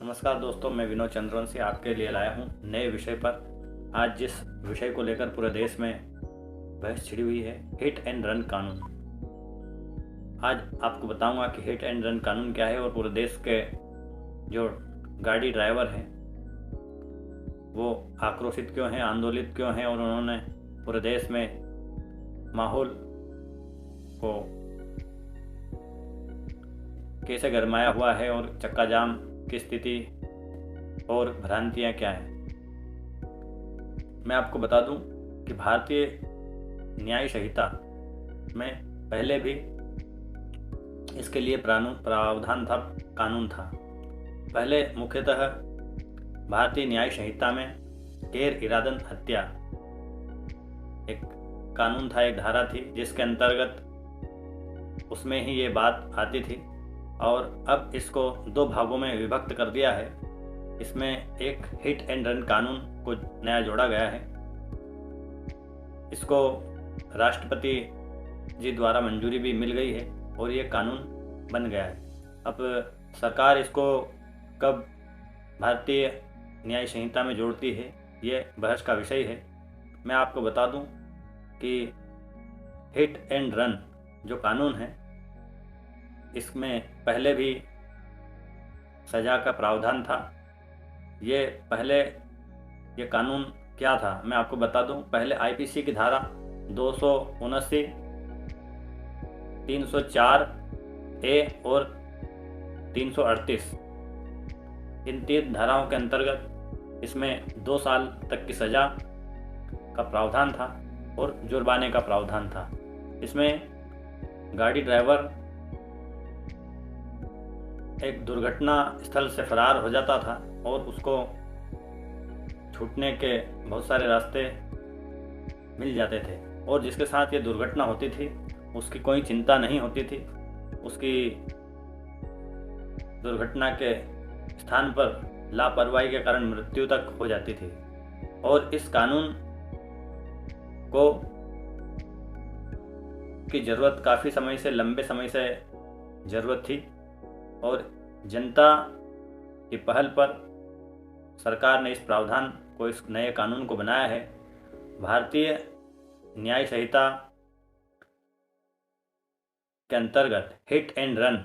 नमस्कार दोस्तों, मैं विनोद चंद्रवंशी आपके लिए लाया हूँ नए विषय पर। आज जिस विषय को लेकर पूरे देश में बहस छिड़ी हुई है, हिट एंड रन कानून। आज आपको बताऊंगा कि हिट एंड रन कानून क्या है और पूरे देश के जो गाड़ी ड्राइवर हैं वो आक्रोशित क्यों हैं, आंदोलित क्यों हैं और उन्होंने पूरे देश में माहौल को कैसे गरमाया हुआ है और चक्का जाम की स्थिति और भ्रांतियाँ क्या हैं। मैं आपको बता दूं कि भारतीय न्याय संहिता में पहले भी इसके लिए प्रावधान था, कानून था। पहले मुख्यतः भारतीय न्याय संहिता में गैर इरादन हत्या एक कानून था, एक धारा थी जिसके अंतर्गत उसमें ही ये बात आती थी। और अब इसको दो भागों में विभक्त कर दिया है। इसमें एक हिट एंड रन कानून को नया जोड़ा गया है। इसको राष्ट्रपति जी द्वारा मंजूरी भी मिल गई है और ये कानून बन गया है। अब सरकार इसको कब भारतीय न्याय संहिता में जोड़ती है, ये बहस का विषय है। मैं आपको बता दूं कि हिट एंड रन जो कानून है इसमें पहले भी सज़ा का प्रावधान था। ये पहले ये कानून क्या था मैं आपको बता दूं। पहले आईपीसी की धारा 279, 304 ए और 338, इन तीन धाराओं के अंतर्गत इसमें 2 साल तक की सज़ा का प्रावधान था और जुर्माने का प्रावधान था। इसमें गाड़ी ड्राइवर एक दुर्घटना स्थल से फरार हो जाता था और उसको छूटने के बहुत सारे रास्ते मिल जाते थे और जिसके साथ ये दुर्घटना होती थी उसकी कोई चिंता नहीं होती थी। उसकी दुर्घटना के स्थान पर लापरवाही के कारण मृत्यु तक हो जाती थी। और इस कानून को की ज़रूरत काफ़ी समय से, लंबे समय से ज़रूरत थी और जनता की पहल पर सरकार ने इस प्रावधान को, इस नए कानून को बनाया है। भारतीय न्याय संहिता के अंतर्गत हिट एंड रन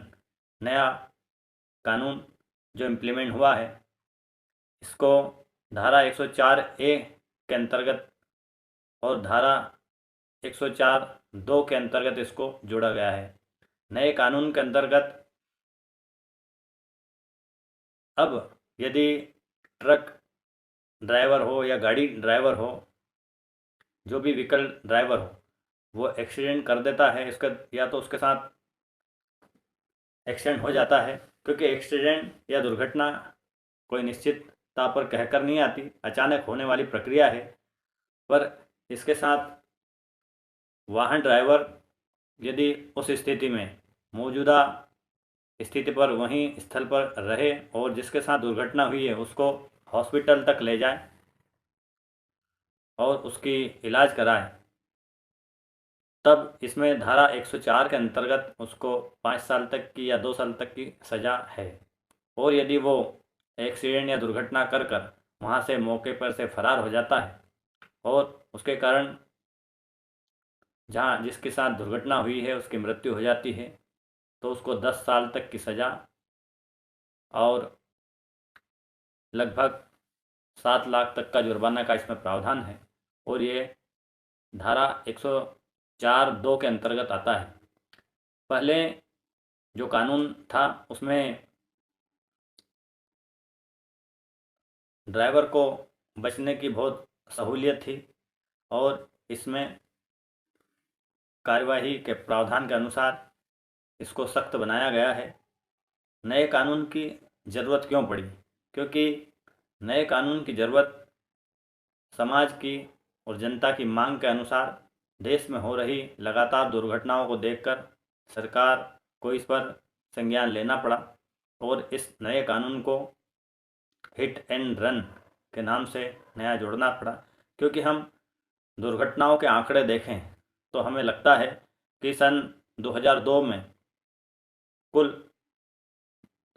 नया कानून जो इम्प्लीमेंट हुआ है, इसको धारा 104 ए के अंतर्गत और धारा 104 2 के अंतर्गत इसको जोड़ा गया है। नए कानून के अंतर्गत अब यदि ट्रक ड्राइवर हो या गाड़ी ड्राइवर हो, जो भी व्हीकल ड्राइवर हो, वो एक्सीडेंट कर देता है, इसका या तो उसके साथ एक्सीडेंट हो जाता है, क्योंकि एक्सीडेंट या दुर्घटना कोई निश्चितता पर कहकर नहीं आती, अचानक होने वाली प्रक्रिया है। पर इसके साथ वाहन ड्राइवर यदि उस स्थिति में, मौजूदा स्थिति पर वहीं स्थल पर रहे और जिसके साथ दुर्घटना हुई है उसको हॉस्पिटल तक ले जाए और उसकी इलाज कराए, तब इसमें धारा 104 के अंतर्गत उसको 5 साल तक की या 2 साल तक की सज़ा है। और यदि वो एक्सीडेंट या दुर्घटना कर कर वहाँ से मौके पर से फरार हो जाता है और उसके कारण जहाँ जिसके साथ दुर्घटना हुई है उसकी मृत्यु हो जाती है, तो उसको 10 साल तक की सज़ा और लगभग 7 लाख तक का जुर्माना का इसमें प्रावधान है। और ये धारा 104(2) के अंतर्गत आता है। पहले जो कानून था उसमें ड्राइवर को बचने की बहुत सहूलियत थी और इसमें कार्यवाही के प्रावधान के अनुसार इसको सख्त बनाया गया है। नए कानून की ज़रूरत क्यों पड़ी? क्योंकि नए कानून की ज़रूरत समाज की और जनता की मांग के अनुसार देश में हो रही लगातार दुर्घटनाओं को देखकर सरकार को इस पर संज्ञान लेना पड़ा और इस नए कानून को हिट एंड रन के नाम से नया जोड़ना पड़ा। क्योंकि हम दुर्घटनाओं के आंकड़े देखें तो हमें लगता है कि सन 2002 में कुल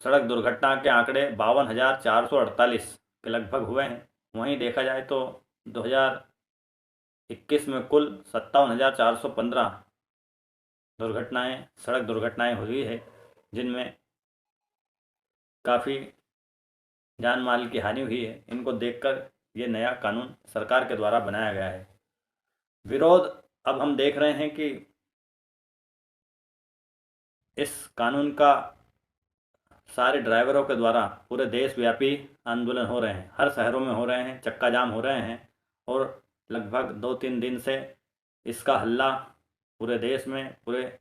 सड़क दुर्घटना के आंकड़े 52,448 के लगभग हुए हैं। वहीं देखा जाए तो 2021 में कुल 57,415 सड़क दुर्घटनाएं हुई है, जिनमें काफ़ी जान माल की हानि हुई है। इनको देखकर ये नया कानून सरकार के द्वारा बनाया गया है। विरोध अब हम देख रहे हैं कि इस कानून का सारे ड्राइवरों के द्वारा पूरे देशव्यापी आंदोलन हो रहे हैं, हर शहरों में हो रहे हैं, चक्का जाम हो रहे हैं और लगभग 2-3 दिन से इसका हल्ला पूरे देश में, पूरे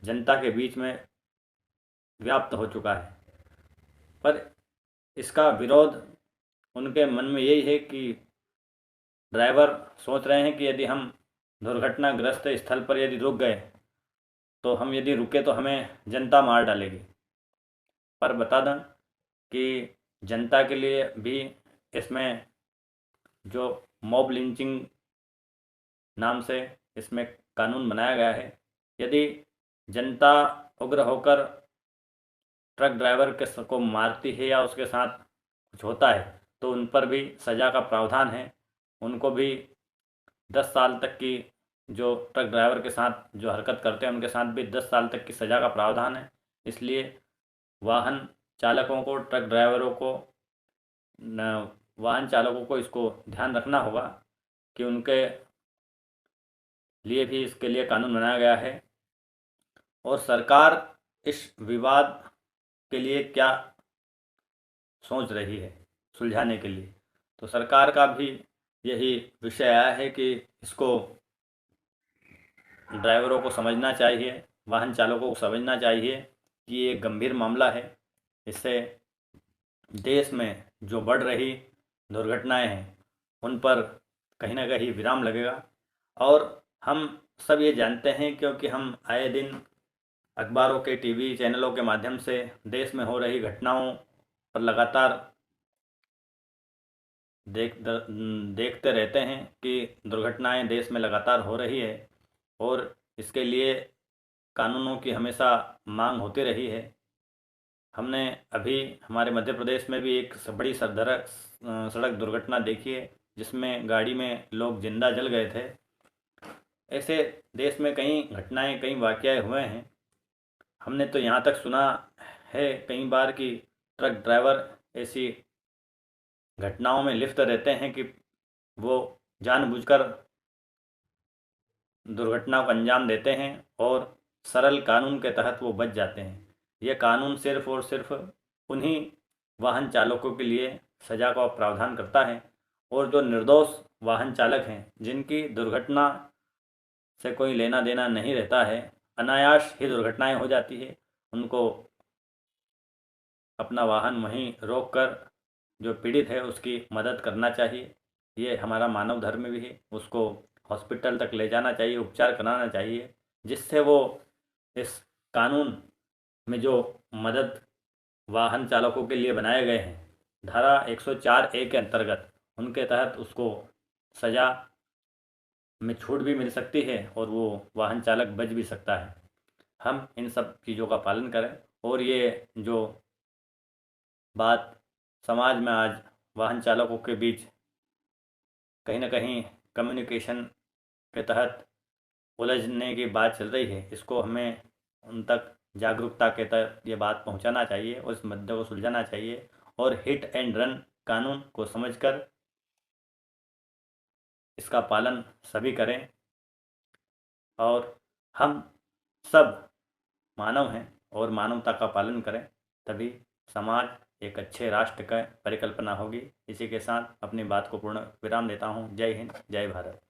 जनता के बीच में व्याप्त हो चुका है। पर इसका विरोध उनके मन में यही है कि ड्राइवर सोच रहे हैं कि यदि हम दुर्घटनाग्रस्त स्थल पर यदि रुक गए तो हम यदि रुके तो हमें जनता मार डालेगी। पर बता दें कि जनता के लिए भी इसमें जो मॉब लिंचिंग नाम से इसमें कानून बनाया गया है, यदि जनता उग्र होकर ट्रक ड्राइवर को मारती है या उसके साथ कुछ होता है तो उन पर भी सज़ा का प्रावधान है। उनको भी 10 साल तक की, जो ट्रक ड्राइवर के साथ जो हरकत करते हैं उनके साथ भी 10 साल तक की सज़ा का प्रावधान है। इसलिए वाहन चालकों को, ट्रक ड्राइवरों को, वाहन चालकों को इसको ध्यान रखना होगा कि उनके लिए भी इसके लिए कानून बनाया गया है। और सरकार इस विवाद के लिए क्या सोच रही है सुलझाने के लिए, तो सरकार का भी यही विषय आया है कि इसको ड्राइवरों को समझना चाहिए, वाहन चालकों को समझना चाहिए कि ये गंभीर मामला है। इससे देश में जो बढ़ रही दुर्घटनाएं हैं उन पर कहीं ना कहीं विराम लगेगा। और हम सब ये जानते हैं क्योंकि हम आए दिन अखबारों के, टीवी चैनलों के माध्यम से देश में हो रही घटनाओं पर लगातार देखते रहते हैं कि दुर्घटनाएं देश में लगातार हो रही है और इसके लिए कानूनों की हमेशा मांग होती रही है। हमने अभी हमारे मध्य प्रदेश में भी एक बड़ी सड़क दुर्घटना देखी है जिसमें गाड़ी में लोग जिंदा जल गए थे। ऐसे देश में कई घटनाएं, कई वाक़याएं हुए हैं। हमने तो यहाँ तक सुना है कई बार कि ट्रक ड्राइवर ऐसी घटनाओं में लिप्त रहते हैं कि वो जानबूझकर दुर्घटना को अंजाम देते हैं और सरल कानून के तहत वो बच जाते हैं। ये कानून सिर्फ और सिर्फ उन्हीं वाहन चालकों के लिए सज़ा का प्रावधान करता है और जो निर्दोष वाहन चालक हैं, जिनकी दुर्घटना से कोई लेना देना नहीं रहता है, अनायास ही दुर्घटनाएं हो जाती है, उनको अपना वाहन वहीं रोककर जो पीड़ित है उसकी मदद करना चाहिए। ये हमारा मानव धर्म भी है। उसको हॉस्पिटल तक ले जाना चाहिए, उपचार कराना चाहिए, जिससे वो इस कानून में जो मदद वाहन चालकों के लिए बनाए गए हैं, धारा 104A के अंतर्गत, उनके तहत उसको सज़ा में छूट भी मिल सकती है और वो वाहन चालक बच भी सकता है। हम इन सब चीज़ों का पालन करें। और ये जो बात समाज में आज वाहन चालकों के बीच कहीं ना कहीं कम्युनिकेशन के तहत उलझने की बात चल रही है, इसको हमें उन तक जागरूकता के तहत ये बात पहुंचाना चाहिए और इस मुद्दे को सुलझाना चाहिए और हिट एंड रन कानून को समझकर इसका पालन सभी करें। और हम सब मानव हैं और मानवता का पालन करें, तभी समाज एक अच्छे राष्ट्र का परिकल्पना होगी। इसी के साथ अपनी बात को पूर्ण विराम देता हूँ। जय हिंद, जय भारत।